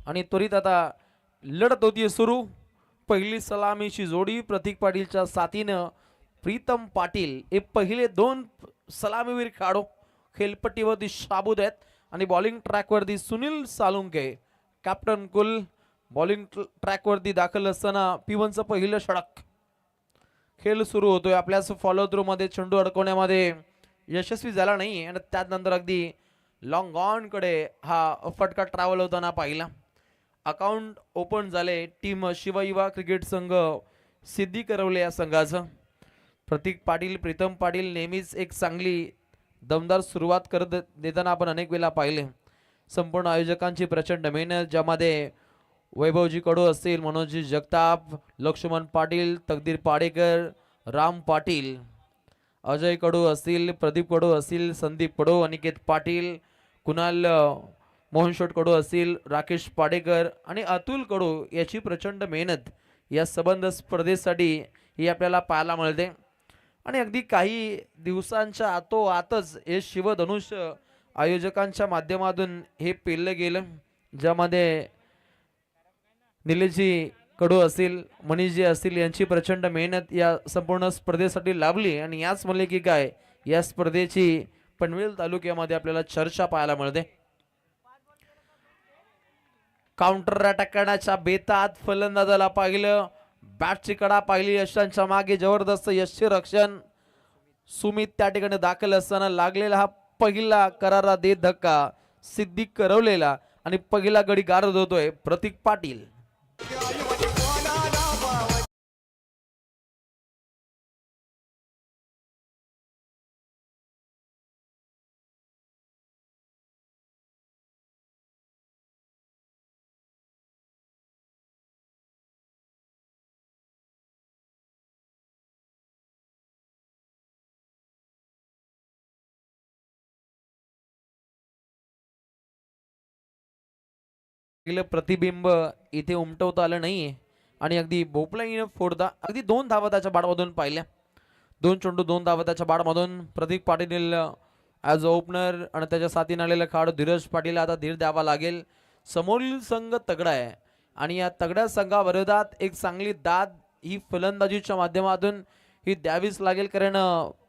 आणि त्वरित आता लढत होती सुरू। पहिली सलामीची जोडी प्रतीक पाटीलच्या साथीनं प्रीतम पाटील हे पहिले दोन सलामीवीर खेळाडू खेळपट्टीवरती शाबूत आहेत आणि बॉलिंग ट्रॅकवरती सुनील सालुंके कॅप्टन कुल बॉलिंग ट्रॅकवरती दाखल असताना P1चं पहिलं षटक। खेळ सुरू होतोय आपल्याच फॉलो थ्रू मध्ये चेंडू अडकवण्यामध्ये यशस्वी झाला नाही आणि त्यानंतर अगदी लॉंग ऑन कडे हा फटका ट्रॅव्हल होताना पाहिला। अकाउंट ओपन झाले टीम शिवयुवा क्रिकेट संघ सिद्धी करवले या संघाचं। प्रतीक पाटील प्रीतम पाटील नेहमीच एक चांगली दमदार सुरुवात करत देताना आपण अनेक वेळा पाहिले। संपूर्ण आयोजकांची प्रचंड मेहनत ज्यामध्ये वैभवजी कडू असतील, मनोजी जगताप, लक्ष्मण पाटील, तकदीर पाडेकर, राम पाटील, अजय कडू असतील, प्रदीप कडू असतील, संदीप कडू, अनिकेत पाटील, कुणाल मोहनशोट कडू असतील, राकेश पाडेकर आणि अतुल कडू याची प्रचंड मेहनत या संबंध स्पर्धेसाठी ही आपल्याला पाहायला मिळते। आणि अगदी काही दिवसांच्या आतोआतच हे शिवधनुष आयोजकांच्या माध्यमातून हे पेललं गेलं, ज्यामध्ये निलेशजी कडू असतील, मनीषजी असतील यांची प्रचंड मेहनत या संपूर्ण स्पर्धेसाठी लाभली। आणि याच म्हणले की काय या स्पर्धेची पनवेल तालुक्यामध्ये आपल्याला चर्चा पाहायला मिळते। काउंटर अटॅक करण्याच्या बेतात फलंदाजाला पाहिलं, बॅटची कडा पाहिली, यशांच्या मागे जबरदस्त यशचे रक्षण। सुमित त्या ठिकाणी दाखल असताना लागलेला हा पहिला करारा देत धक्का सिद्धी करवलेला आणि पहिला गडी गारद होतोय प्रतीक पाटील। प्रतिबिंब इथे उमटवता आलं नाहीये आणि अगदी भोपळाईने फोडता अगदी 2 धावा त्याच्या बाडमधून पाहिल्या। 2 चेंडू 2 धावा त्याच्या बाडमधून प्रतीक पाटील ॲज ओपनर आणि त्याच्या साथीने आलेला खेळाडू धीरज पाटील आता धीर द्यावा लागेल। समोरील संघ तगडा आहे आणि या तगड्या संघाविरोधात एक चांगली दाद ही फलंदाजीच्या माध्यमातून ही द्यावीच लागेल, कारण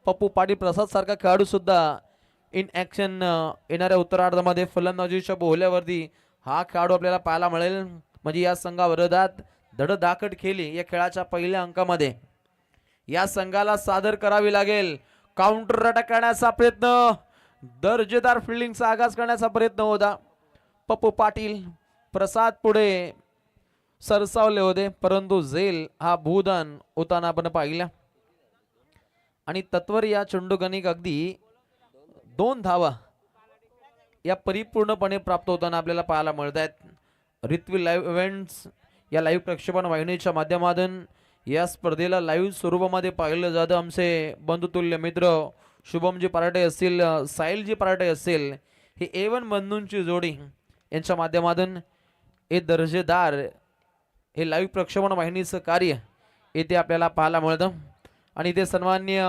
पप्पू पाटील प्रसाद सारखा खेळाडू सुद्धा इन ॲक्शन येणाऱ्या उत्तरार्धामध्ये फलंदाजीच्या बोहल्यावरती हा खेळाडू आपल्याला पाहायला मिळेल। म्हणजे या संघाविरोधात धडधाकट खेळली या खेळाच्या पहिल्या अंकामध्ये या संघाला सादर करावी लागेल। काउंटर अटॅक करण्याचा प्रयत्न, दर्जेदार फिल्डिंगचा आगाज करण्याचा प्रयत्न होता। पप्पू पाटील प्रसाद पुढे सरसावले होते, परंतु झेल हा भूदान होताना आपण पाहिला आणि तत्वर या चेंडूगणिक अगदी 2 धावा या परिपूर्णपणे प्राप्त होताना आपल्याला पाहायला मिळत आहेत। ऋत्वी लाईव्ह इव्हेंट्स या लाईव्ह प्रक्षेपण वाहिनीच्या माध्यमातून या स्पर्धेला लाईव्ह स्वरूपामध्ये पाहिलं जातं। आमचे बंधुतुल्य मित्र शुभमजी पराठे असतील, साहिलजी पराठे असतील, हे A1 बंधूंची जोडी यांच्या माध्यमातून हे दर्जेदार हे लाईव्ह प्रक्षेपण वाहिनीचं कार्य येथे आपल्याला पाहायला मिळतं। आणि इथे सन्माननीय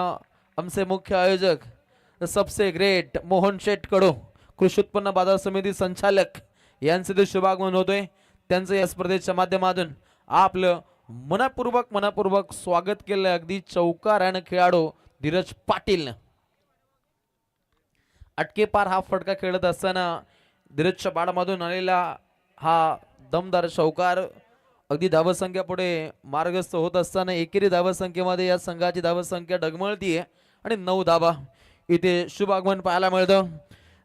आमचे मुख्य आयोजक सबसे ग्रेट मोहन शेठ कडू कृषी उत्पन्न बाजार समिती संचालक यांचे ते शुभागमन होतोय। त्यांचं या स्पर्धेच्या माध्यमातून आपलं मनपूर्वक स्वागत केलं अगदी चौकारानं खेळाडू धीरज पाटील। अटकेपार हा फटका खेळत असताना धीरजच्या बाडामधून आलेला हा दमदार चौकार अगदी धावसंख्या पुढे मार्गस्थ होत असताना एकेरी धावसंख्येमध्ये या संघाची धावसंख्या डगमळतीये आणि 9 धावा इथे शुभागमन पाहायला मिळतं।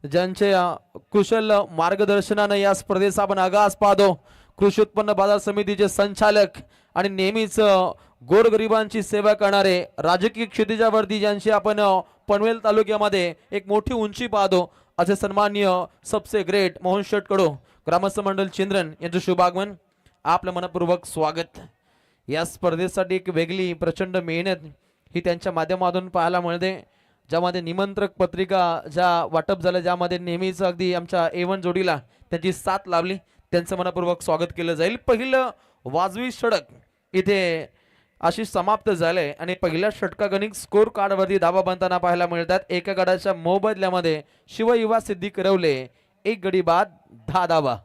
ज्यांच्या कुशल मार्गदर्शनाने या स्पर्धेचा आपण आगाज पाहतो, कृषी उत्पन्न बाजार समितीचे संचालक आणि नेहमीच गोरगरिबांची सेवा करणारे राजकीय क्षितिजावरती ज्यांची आपण पनवेल तालुक्यामध्ये एक मोठी उंची पाहतो असे सन्माननीय सबसे ग्रेट मोहन शेठ कडू ग्रामस्थ मंडळ चिंद्रन यांचे शुभागमन, आपलं मनपूर्वक स्वागत। या स्पर्धेसाठी एक वेगळी प्रचंड मेहनत ही त्यांच्या माध्यमातून पाहायला मिळते, ज्यामध्ये निमंत्रक पत्रिका ज्या वाटप झालं, ज्यामध्ये नेहमीच अगदी आमच्या A1 जोडीला त्यांची साथ लाभली, त्यांचं मनपूर्वक स्वागत केलं जाईल। पहिलं वाजवी षटक इथे अशी समाप्त झाले आणि पहिल्या षटकागणिक स्कोर कार्डवरती धावा बनताना पाहायला मिळतात। एका गडाच्या मोबदल्यामध्ये शिवयुवा सिद्धी करवले 1 गडी बाद 10 धावा।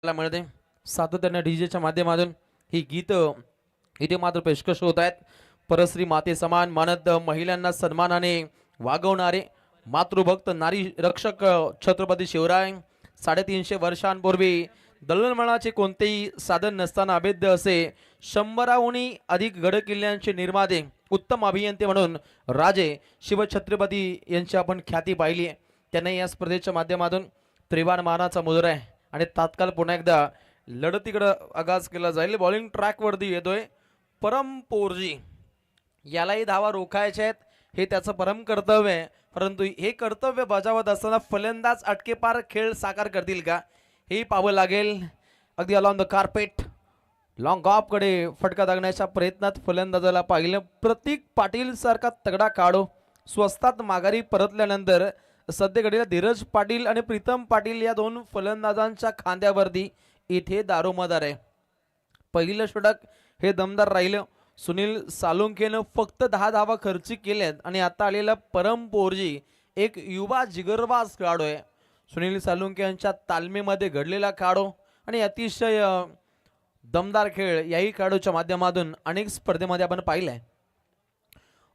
पाहायला मिळते. सातत्याने डीजेच्या माध्यमातून ही गीत इथे मात्र पेशकश होत आहेत. परश्री माते समान मानत महिलांना सन्मानाने वागवणारे मातृभक्त नारी रक्षक छत्रपती शिवराय 350 वर्षांपूर्वी दळणवळणाचे कोणतेही साधन नसताना अभेद्य असे 100हूनही अधिक गड किल्ल्यांचे निर्माते उत्तम अभियंते म्हणून राजे शिवछत्रपती यांची आपण ख्याती पाहिली आहे. त्यांना या स्पर्धेच्या माध्यमातून त्रिवार मानाचा मुजरा आहे आणि तात्काळ पुन्हा एकदा लढतीकडे आगाज केला जाईल. बॉलिंग ट्रॅक वरती येतोय परम पोरजी. यालाही धावा रोखायच्या आहेत हे त्याचं परम कर्तव्य आहे. परंतु हे कर्तव्य बजावत असताना फलंदाज अटकेपार खेळ साकार करतील का हे पाहावं लागेल. अगदी alone the carpet long of कडे फटका दागण्याच्या प्रयत्नात फलंदाजाला पाहिलं. प्रतीक पाटील सारखा तगडा काढो स्वस्तात माघारी परतल्यानंतर सध्या घडीला धीरज पाटील आणि प्रीतम पाटील या दोन फलंदाजांच्या खांद्यावरती इथे दारोमदार आहे. पहिलं षटक हे दमदार राहिलं. सुनील सालुंकेनं फक्त 10 धावा खर्ची केल्यात आणि आता आलेला परम पोरजी एक युवा जिगरबाज खेळाडू आहे. सुनील सालुंके यांच्या तालमीमध्ये घडलेला खेळाडू आणि अतिशय दमदार खेळ याही खेळाडूच्या माध्यमातून अनेक स्पर्धेमध्ये आपण पाहिलाय.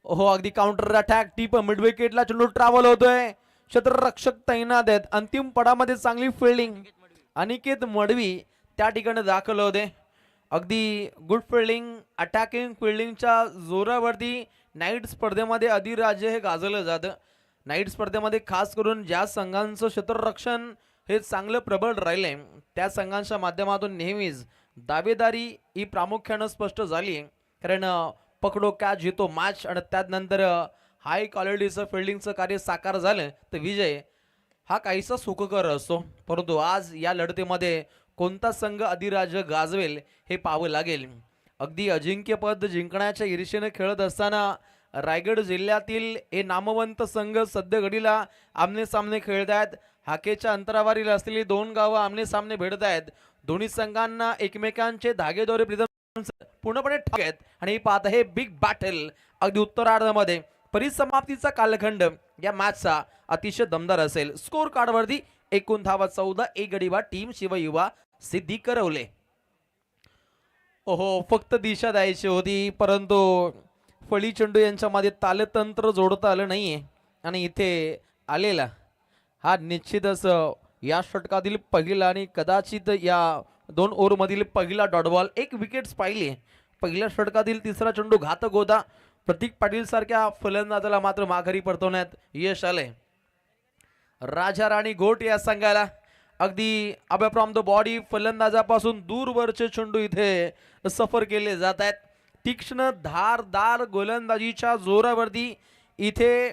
हो अगदी काउंटर अटॅक टीप मिड विकेटला चेंडू ट्रॅव्हल होतोय. क्षेत्ररक्षक तैनात आहेत. अंतिम पडामध्ये चांगली फिल्डिंग अनिकेत मडवी त्या ठिकाणी दाखल होते. अगदी गुड फिल्डिंग अटॅकिंग फिल्डिंगच्या जोरावरती नाईट स्पर्धेमध्ये अधिराज्य हे गाजलं जातं. नाईट स्पर्धेमध्ये खास करून ज्या संघांचं क्षेत्ररक्षण हे चांगलं प्रबळ राहिलंय त्या संघांच्या माध्यमातून नेहमीच दावेदारी ही प्रामुख्यानं स्पष्ट झाली आहे. कारण पकडो कॅच घेतो मॅच आणि त्यानंतर हाय क्वालिटीचं फिल्डिंगचं कार्य साकार झालं तर विजय हा काहीसा सुखकर असतो. परंतु आज या लढतीमध्ये कोणता संघ अधिराज्य गाजवेल हे पाहावं लागेल. अगदी अजिंक्यपद जिंकण्याच्या ईर्षेने खेळत असताना रायगड जिल्ह्यातील हे नामवंत संघ सध्या घडीला आमने सामने खेळत आहेत. हाकेच्या अंतरावरील असलेली दोन गावं आमने सामने भिडत आहेत. दोन्ही संघांना एकमेकांचे धागेदोरे पूर्णपणे ठाक आहेत आणि ही पाहत आहे बिग बॅटल. अगदी उत्तरार्धामध्ये परिसमाप्तीचा कालखंड या मॅचचा अतिशय दमदार असेल. स्कोर कार्डवरती एकूण धावा 14 एक गडीवा टीम शिवयुवा सिद्धी करवले. ओहो फक्त दिशा द्यायची होती परंतु फळी चेंडू यांच्यामध्ये तालतंत्र जोडता आलं नाहीये आणि इथे आलेला हा निश्चितच या षटकातील पहिला आणि कदाचित या 2 ओव्हरमधील पहिला डॉट बॉल. 1 विकेट्स पाहिली. पहिल्या षटकातील तिसरा चेंडू घातक होता. प्रतीक पाटील सारख्या फलंदाजाला मात्र माघारी परतवण्यात यश आले. राजा राणी घोट या संघाला अगदी अबे फ्रॉम द बॉडी फलंदाजापासून दूरवरचे चेंडू इथे सफर केले जात आहेत. तीक्ष्ण धारदार गोलंदाजीच्या जोरावरती इथे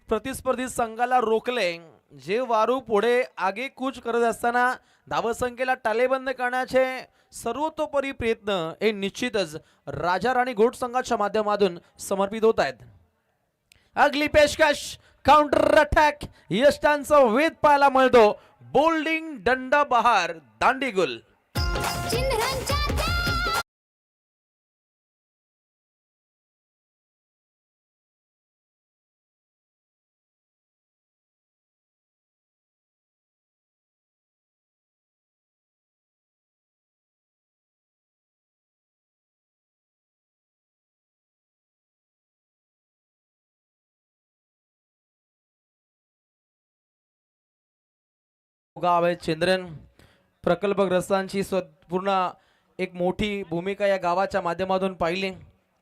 प्रतिस्पर्धी संघाला रोखले. जे वारू पुढे आगेकूच करत असताना धावसंख्येला टालेबंद करण्याचे सर्वतोपरी प्रयत्न हे निश्चितच राजा राणी घोट संघाच्या माध्यमातून समर्पित होत आहेत. अगली पेशकश काउंटर अटॅक यष्टांचा वेध पाहायला मिळतो. बोल्डिंग दंडा बहार दांडीगुल. गाव आहे चंद्रन. प्रकल्पग्रस्तांची पूर्ण एक मोठी भूमिका या गावाच्या माध्यमातून पाहिली.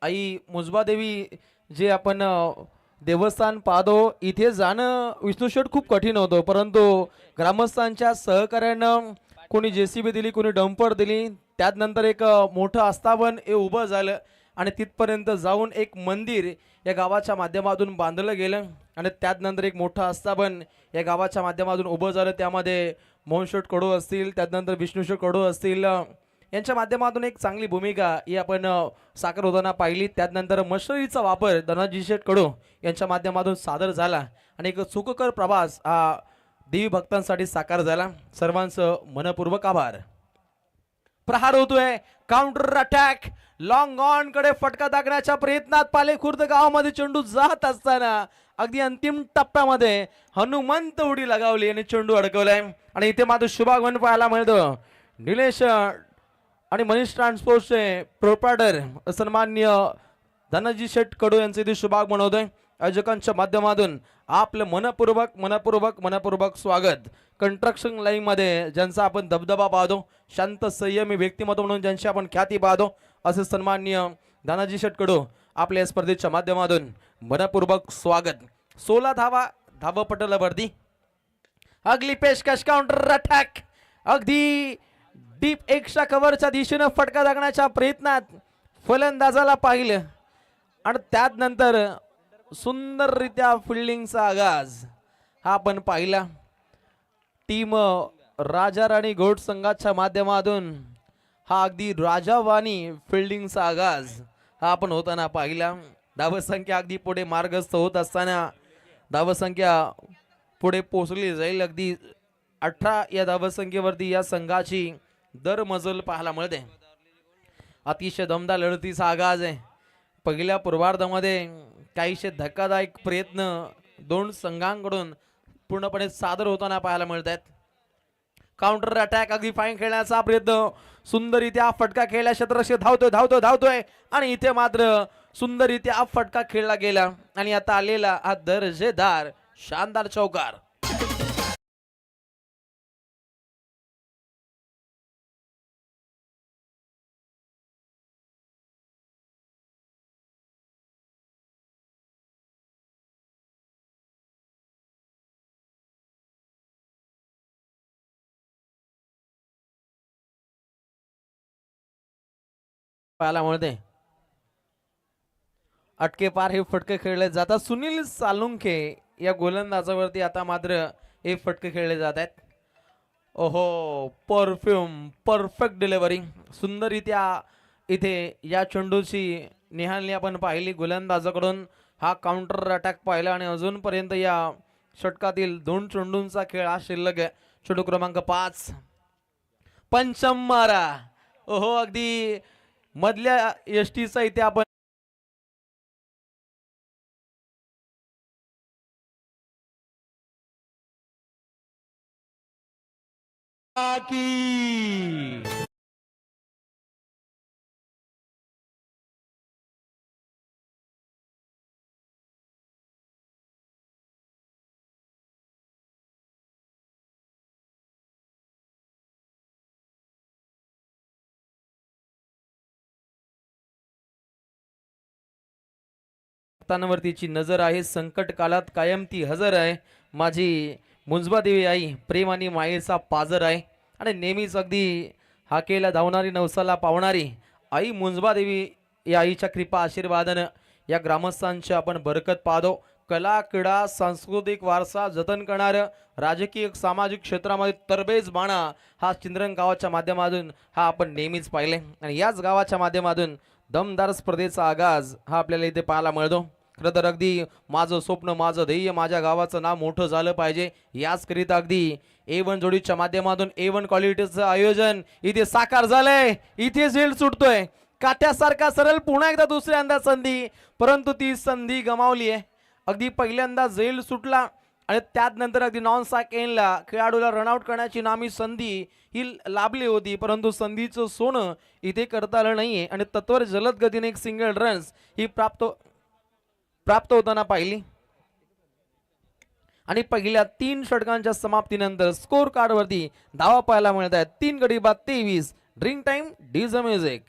आई मुजबादेवी जे आपण देवस्थान पाहतो इथे जाणं विष्णुशेठ खूप कठीण होतं परंतु ग्रामस्थांच्या सहकार्यानं कोणी JCB दिली कोणी डंपर दिली. त्यानंतर एक मोठं आस्थापन हे उभं झालं आणि तिथपर्यंत जाऊन एक मंदिर या गावाच्या माध्यमातून बांधलं गेलं आणि त्यानंतर एक मोठं आस्थापन या गावाच्या माध्यमातून उभं झालं. त्यामध्ये मोहनशेठ कडू असतील त्यानंतर विष्णुशेठ कडू असतील यांच्या माध्यमातून एक चांगली भूमिका ही आपण साकार होताना पाहिली. त्यानंतर मशनरीचा वापर धनाजी शेठ कडू यांच्या माध्यमातून सादर झाला आणि एक सुखकर प्रवास हा देवी भक्तांसाठी साकार झाला. सर्वांचं मनपूर्वक आभार. प्रहार होतोय काउंटर अटॅक लॉंग ऑन कडे फटका दागण्याच्या प्रयत्नात पाले खुर्द गावामध्ये चेंडू जात असताना अगदी अंतिम टप्प्यामध्ये हनुमंत उडी लगावली आणि चेंडू अडकवलाय आणि इथे मात्र शुभागमन पाहायला मिळतं. निलेश आणि मनीष ट्रान्सपोर्टचे प्रोप्रायटर सन्मान्य धनजी शेठ कडू यांचे इथे शुभाग मनवतोय. आयोजकांच्या माध्यमातून आपलं मनपूर्वक स्वागत. कंस्ट्रक्शन लाईन मध्ये ज्यांचा आपण दबदबा पाहतो, शांत संयमी व्यक्तिमत्व म्हणून ज्यांची आपण ख्याती पाहतो, असे सन्मान्य धनाजी शेठ कडू आपल्या स्पर्धेच्या माध्यमातून मनपूर्वक स्वागत. 16 धावा धावपटलावरती अगली पेशकश काउंटर अटॅक. अगदी डीप एक्स्ट्रा कव्हरच्या दिशेने फटका लागण्याच्या प्रयत्नात फलंदाजाला पाहिलं आणि त्यात नंतर सुंदररित्या फिल्डिंगचा आगाज हा आपण पाहिला. टीम राजा राणी गोट संघाच्या माध्यमातून हा अगदी राजावानी फिल्डिंगचा आगाज हा आपण होताना पाहिला. धावसंख्या अगदी पुढे मार्गस्थ होत असताना धावसंख्या पुढे पोहोचली जाईल. अगदी 18 या धावसंख्येवरती या संघाची दरमजल पाहायला मिळते. अतिशय दमदार लढतीचा आगाज आहे. पहिल्या पूर्वार्धामध्ये काहीशे धक्कादायक प्रयत्न दोन संघांकडून पूर्णपणे सादर होताना पाहायला मिळत आहेत. काउंटर अटॅक अगदी फाईन खेळण्याचा प्रयत्न, सुंदररित्या फटका खेळला, क्षेत्ररक्षक धावतोय आणि इथे मात्र सुंदररित्या फटका खेळला गेला आणि आता आलेला हा दर्जेदार शानदार चौकार. पाहायला मिळते. अटके पार हे फटके खेळले जातात. सुनील सालुंखे या गोलंदाजावरती आता मात्र हे फटके खेळले जात आहेत. ओहो, परफेक्ट डिलिव्हरी. सुंदररित्या इथे या चेंडूची निहाळणी आपण पाहिली. गोलंदाजाकडून हा काउंटर अटॅक पाहिला आणि अजूनपर्यंत या षटकातील 2 चेंडूंचा खेळ हा शिल्लक आहे. चेंडू क्रमांक 5 पंचम मारा. ओहो, अगदी मधल्या यष्टीचा इथे आपण तानावरतीची नजर आहे. संकट काळात कायम ती हजर आहे. माझी मुंजबा देवी आई प्रेम आणि मायेचा पाजर आहे आणि नेहमीच अगदी हाकेला धावणारी, नवसाला पावणारी आई मुंजबा देवी या आईच्या कृपा आशीर्वादानं या ग्रामस्थांची आपण बरकत पाहतो. कला, क्रीडा, सांस्कृतिक वारसा जतन करणार, राजकीय सामाजिक क्षेत्रामध्ये तरबेज बाणा हा चिंद्रन गावाच्या माध्यमातून हा आपण नेहमीच पाहिले आणि याच गावाच्या माध्यमातून दमदार स्पर्धेचा आगाज हा आपल्याला इथे पाहायला मिळतो. खरं तर अगदी माझं स्वप्न, माझं ध्येय, माझ्या गावाचं नाव मोठं झालं पाहिजे याचकरिता अगदी A1 जोडीच्या माध्यमातून A1 क्वालिटीचं आयोजन इथे साकार झालंय. इथे झेल सुटतोय काट्यासारखा सरळ. पुन्हा एकदा दुसऱ्यांदा संधी, परंतु ती संधी गमावली आहे. अगदी पहिल्यांदा झेल सुटला आणि त्यात नंतर अगदी नॉन सेकंडला खेळाडूला रनआउट करण्याची नामी संधी ही लाभली होती, परंतु संधीचं सोनं इथे करता आलं नाहीये आणि तत्वर जलद गतीने एक सिंगल रन्स ही प्राप्त होताना पाहिली. आणि पहिल्या 3 षटकांच्या समाप्तीनंतर स्कोर कार्डवरती धावा पाहायला मिळत आहेत. 3 गडी बाद 23. Drink time DJ music.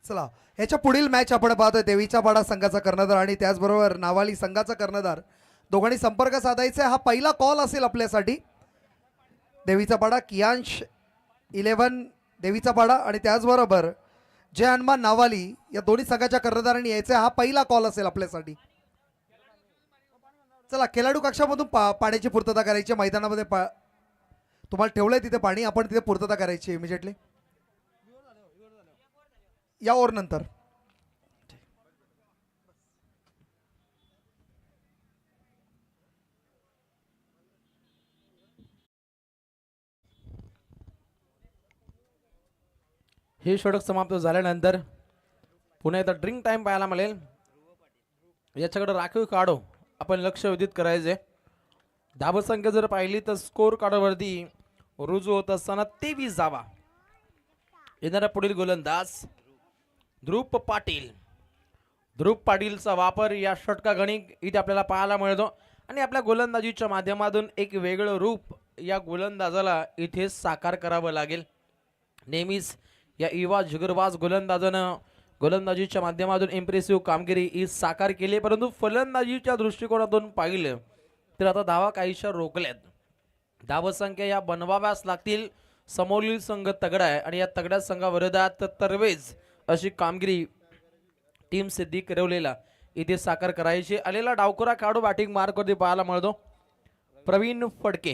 चला याच्या पुढील मॅच आपण पाहतोय देवीचा पाडा संघाचा कर्णधार आणि त्याचबरोबर नावाली संघाचा कर्णधार दोघांनी संपर्क साधायचा आहे. हा पहिला कॉल असेल आपल्यासाठी. देवीचा पाडा कियांश 11 देवीचा पाडा आणि त्याचबरोबर जय हनुमान नावाली या दोन्ही संघाच्या कर्णधारांनी यायचं हा पहिला कॉल असेल आपल्यासाठी. चला खेळाडू कक्षामधून पाण्याची पूर्तता करायची मैदानामध्ये. तुम्हाला ठेवलंय तिथे पाणी, आपण तिथे पूर्तता करायची इमिजिएटली या ओव्हर नंतर. हे षटक समाप्त झाल्यानंतर पुन्हा एकदा ड्रिंक टाइम पाहायला मिळेल. याच्याकडे राखीव काढो आपण लक्ष वेधित करायचे. धावसंख्या जर पाहिली तर स्कोर कार्डवरती रुजू होत असताना 23 धावा. येणारा पुढील गोलंदाज ध्रुव पाटील. ध्रुव पाटीलचा वापर या षटकागणिक इथे आपल्याला पाहायला मिळतो आणि आपल्या गोलंदाजीच्या माध्यमातून एक वेगळं रूप या गोलंदाजाला इथे साकार करावं लागेल. नेहमीच या युवा जिगरबाज गोलंदाजानं गोलंदाजीच्या माध्यमातून इम्प्रेसिव्ह कामगिरी ही साकार केली, परंतु फलंदाजीच्या दृष्टिकोनातून पाहिलं तर आता धावा काहीशा रोखल्यात. धावसंख्या या बनवाव्याच लागतील. समोरील संघ तगडा आहे आणि या तगड्या संघाविरोधात तरवेज अशी कामगिरी टीम सिद्धी करवलेला इथे साकार करायची. आलेला डावखुरा खेळाडू बॅटिंग मार्कवरती पाहायला मिळतो प्रवीण फडके.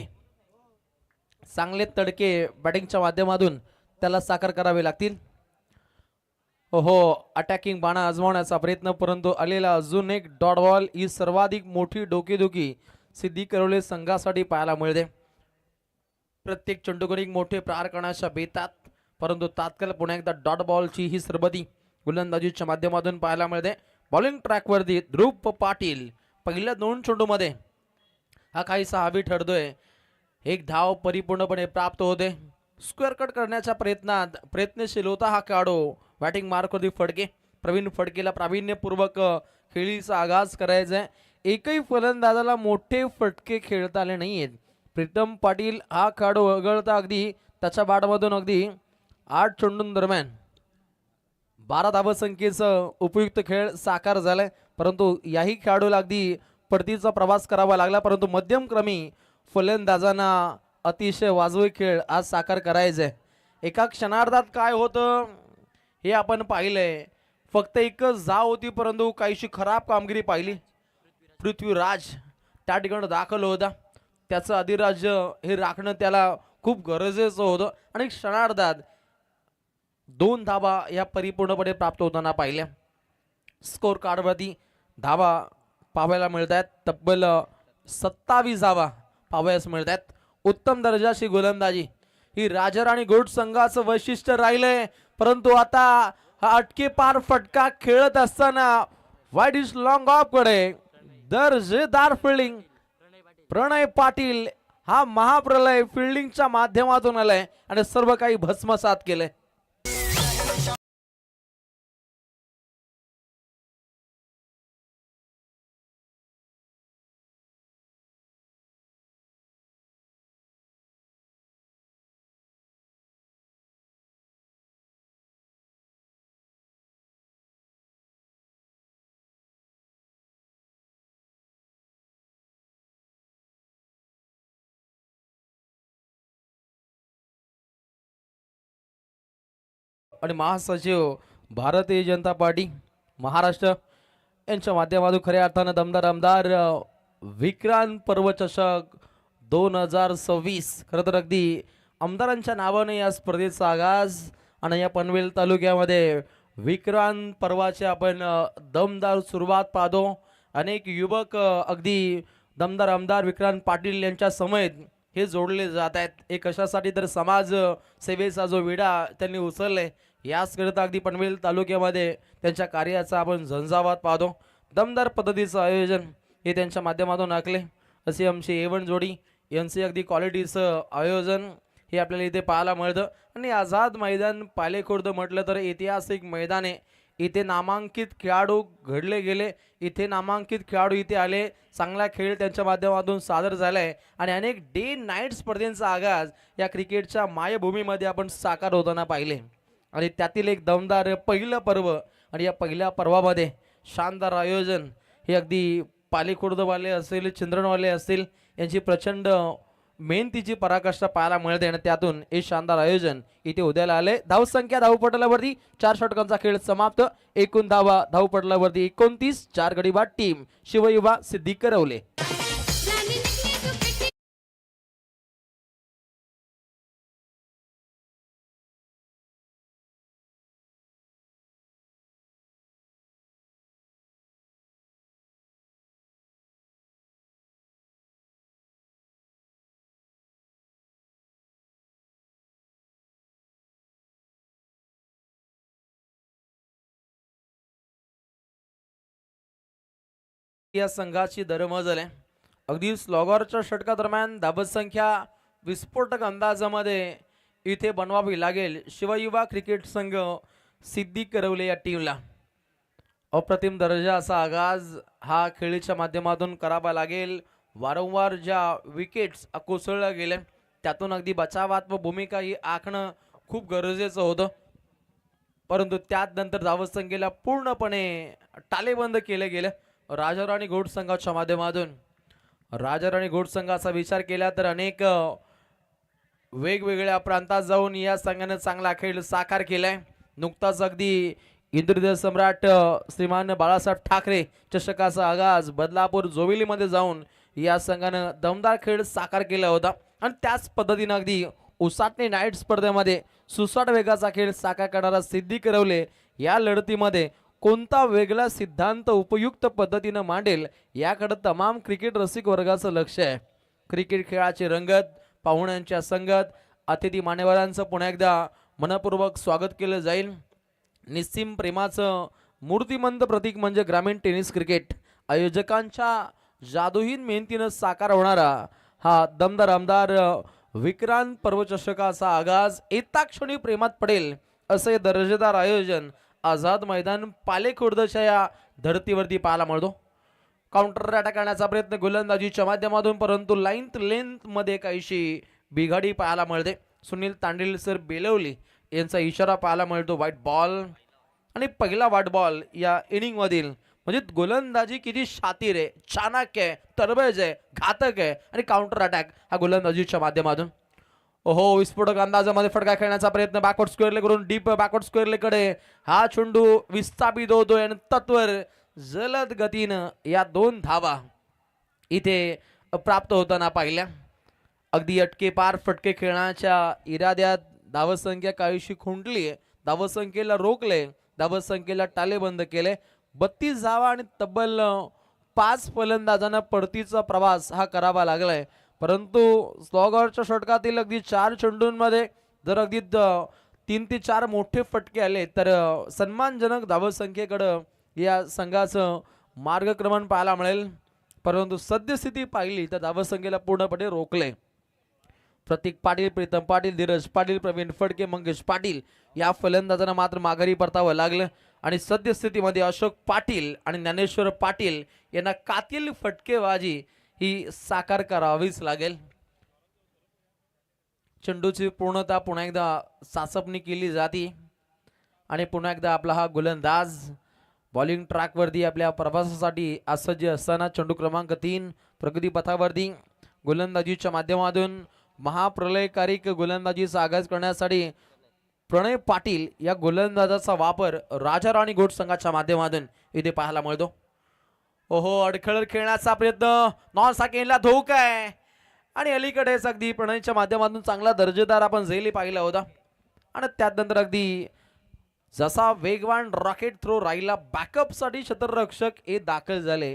चांगले तडके बॅटिंगच्या माध्यमातून त्याला साकार करावे लागतील. हो अटॅकिंग बाणा आजमावण्याचा प्रयत्न, परंतु आलेला अजून एक डॉट बॉल ही सर्वाधिक मोठी डोकेदुखी सिद्धी करवले संघासाठी पाहायला मिळते. प्रत्येक चेंडूगणिक मोठे प्रहार करण्याच्या बेतात, परंतु तात्काळ पुन्हा एकदा डॉट बॉलची ही सरबती गोलंदाजीच्या माध्यमातून पाहायला मिळते. बॉलिंग ट्रॅकवरती ध्रुव पाटील पहिल्या 2 चेंडूमध्ये हा काहीसा हवी ठरतोय. एक धाव परिपूर्णपणे प्राप्त होते. स्क्वेअर कट करण्याच्या प्रयत्नात प्रयत्नशील होता हा खेळाडू बॅटिंग मार्कवरती फडके. प्रवीण फडकेला प्रावीण्यपूर्वक खेळीचा आगाज करायचा आहे. एकही फलंदाजाला मोठे फटके खेळता आले नाहीयेत. प्रीतम पाटील हा खेळाडू वगळता अगदी त्याच्या बॅटमधून अगदी 8 चेंडूंदरम्यान 12 धावसंख्येचं उपयुक्त खेळ साकार झालाय, परंतु याही खेळाडूला अगदी पडतीचा प्रवास करावा लागला. परंतु मध्यमक्रमी फलंदाजांना अतिशय वाजवी खेळ आज साकार करायचा आहे. एका क्षणार्धात काय होतं हे आपण पाहिलंय. फक्त एकच धाव होती, परंतु काहीशी खराब कामगिरी पाहिली. पृथ्वीराज त्या ठिकाणी दाखल होता. त्याचं अधिराज्य हे राखणं त्याला खूप गरजेचं होतं आणि क्षणार्धात 2 धावा या परिपूर्णपणे प्राप्त होताना पाहिल्या. स्कोर कार्डवरती धावा पाहायला मिळत आहेत. तब्बल 27 धावा पाहावयास मिळत आहेत. उत्तम दर्जाची गोलंदाजी ही राजाराणी गोट संघाचं वैशिष्ट्य राहिलंय, परंतु आता हा अटके पार फटका खेळत असताना वाईड इज लॉंग ऑफ कडे दर्जेदार फिल्डिंग प्रणय पाटील हा महाप्रलय फिल्डिंगच्या माध्यमातून आलाय आणि सर्व काही भस्मसात केलंय. आणि महासचिव भारतीय जनता पार्टी महाराष्ट्र यांच्या माध्यमातून खऱ्या अर्थानं दमदार आमदार विक्रांत पर्व चषक 2026 खरं तर अगदी आमदारांच्या नावाने या स्पर्धेचा आगाज आणि या पनवेल तालुक्यामध्ये विक्रांत पर्वाचे आपण दमदार सुरुवात पाहतो. अनेक युवक अगदी दमदार आमदार विक्रांत पाटील यांच्या समेत हे जोडले जात आहेत. एक कशासाठी तर समाज सेवेचा जो विडा त्यांनी उचललाय याचकरिता अगदी पनवेल तालुक्यामध्ये त्यांच्या कार्याचा आपण झंझावात पाहतो. दमदार पद्धतीचं आयोजन हे त्यांच्या माध्यमातून आखले. अशी आमची A1 जोडी यांचे अगदी क्वालिटीचं आयोजन हे आपल्याला इथे पाहायला मिळतं. आणि आझाद मैदान पालेखुर्द म्हटलं तर ऐतिहासिक मैदान आहे. इथे नामांकित खेळाडू घडले गेले, इथे नामांकित खेळाडू इथे आले, चांगला खेळ त्यांच्या माध्यमातून सादर झालाय आणि अनेक डे नाईट स्पर्धेंचा आगाज या क्रिकेटच्या मायभूमीमध्ये आपण साकार होताना पाहिले. आणि त्यातील एक दमदार पहिलं पर्व आणि या पहिल्या पर्वामध्ये शानदार आयोजन हे अगदी पालीखुर्दवाले असेल चिंद्रणवाले असतील यांची प्रचंड मेहनतीची पराकाष्ठा पाहायला मिळते आणि त्यातून हे शानदार आयोजन इथे उद्याला आले. धावसंख्या धावपटलावरती 4 षटकांचा खेळ समाप्त. एकूण धावा धावपटलावरती 29. 4 गडी बाद टीम शिवयुवा सिद्धी करवले. या संघाची दरमजल आहे. अगदी स्लॉगरच्या षटकादरम्यान धावसंख्या विस्फोटक अंदाजामध्ये इथे बनवावी लागेल शिवयुवा क्रिकेट संघ सिद्धी करवले या टीमला. अप्रतिम दर्जा असा आगाज हा खेळीच्या माध्यमातून करावा लागेल. वारंवार ज्या विकेट्स कोसळल्या गेल्या त्यातून अगदी बचावात्मक भूमिका ही आखणं खूप गरजेचं होतं, परंतु त्यात नंतर धावसंख्येला पूर्णपणे टालेबंद केलं गेलं राजाराणी घोड संघाच्या माध्यमातून. राजाराणी घोड संघाचा विचार केला तर अनेक वेगवेगळ्या प्रांतात जाऊन या संघाने चांगला खेळ साकार केलाय. नुकताच अगदी इंद्रदेव सम्राट श्रीमान बाळासाहेब ठाकरे चषकाचा आगाज बदलापूर जोविलीमध्ये जाऊन या संघानं दमदार खेळ साकार केला होता आणि त्याच पद्धतीने अगदी उसाटणे नाईट स्पर्धेमध्ये सुसाट वेगाचा खेळ साकार करणारा सिद्धी करवले या लढतीमध्ये कोणता वेगळा सिद्धांत उपयुक्त पद्धतीने मांडेल याकडे तमाम क्रिकेट रसिक वर्गाचं लक्ष आहे. क्रिकेट खेळाची रंगत, पाहुण्यांच्या संगत, अतिथी मान्यवरांचं पुन्हा एकदा मनपूर्वक स्वागत केलं जाईल. निस्सीम प्रेमाचं मूर्तिमंत प्रतीक म्हणजे ग्रामीण टेनिस क्रिकेट. आयोजकांच्या जादूहीन मेहनतीनं साकार होणारा हा दमदार आमदार विक्रांत पर्वचषकाचा आगाज एताक्षणी प्रेमात पडेल असे दर्जेदार आयोजन आझाद मैदान पालेखुर्दच्या या धर्तीवरती पाहायला मिळतो. काउंटर अटॅक करण्याचा प्रयत्न गोलंदाजीच्या माध्यमातून, परंतु लेंथ मध्ये काहीशी बिघाडी पाहायला मिळते. सुनील तांडेल सर बेलवली यांचा इशारा पाहायला मिळतो व्हाईट बॉल. आणि पहिला व्हाईट बॉल या इनिंग मधील म्हणजे गोलंदाजी किती शातीर आहे, चाणक्य आहे, तरबेज आहे, घातक आहे आणि काउंटर अटॅक हा गोलंदाजीच्या माध्यमातून. ओहो, विस्फोटक अंदाजामध्ये फटका खेळण्याचा प्रयत्न बॅकवर्ड स्क्वेअरले करून डीप बॅकवर्ड स्क्वेअरले कडे हा चेंडू विस्थापित होतोय आणि तत्वर जलद गतीनं या 2 धावा इथे प्राप्त होताना पाहिल्या. अगदी अटके पार फटके खेळण्याच्या इराद्यात धावसंख्या काहीशी खुंटली आहे. धावसंख्येला रोखले, धावसंख्येला टालेबंद केले. 32 धावा आणि तब्बल 5 फलंदाजांना पडतीचा प्रवास हा करावा लागलाय. परंतु स्लॉगरच्या षटकातील अगदी 4 चेंडूंमध्ये जर अगदी 3 ते 4 मोठे फटके आले तर सन्मानजनक धावसंख्येकडं या संघाचं मार्गक्रमण पाहायला मिळेल. परंतु सद्यस्थिती पाहिली तर धावसंख्येला पूर्णपणे रोखले. प्रतीक पाटील, प्रीतम पाटील, धीरज पाटील, प्रवीण फडके, मंगेश पाटील या फलंदाजांना मात्र माघारी परतावं लागलं आणि सद्यस्थितीमध्ये अशोक पाटील आणि ज्ञानेश्वर पाटील यांना कातील फटकेबाजी ही साकार करावीच लागेल. चेंडूची पूर्णता पुन्हा एकदा चाचपणी केली जाते आणि पुन्हा एकदा आपला हा गोलंदाज बॉलिंग ट्रॅकवरती आपल्या प्रवासासाठी असज्ज असताना चेंडू क्रमांक 3 प्रगती पथावरती गोलंदाजीच्या माध्यमातून महाप्रलयकारी गोलंदाजीचा आगाज करण्यासाठी प्रणय पाटील या गोलंदाजाचा वापर राजाराणी घोड संघाच्या माध्यमातून इथे पाहायला मिळतो. ओहो, अडखळ खेळण्याचा प्रयत्न, नॉन साकेनला धोका आहे आणि अलीकडेच अगदी प्रणयच्या माध्यमातून चांगला दर्जेदार आपण झेली पाहिला होता आणि त्यानंतर अगदी जसा वेगवान रॉकेट थ्रो राहिला बॅकअपसाठी क्षेत्ररक्षक हे दाखल झाले.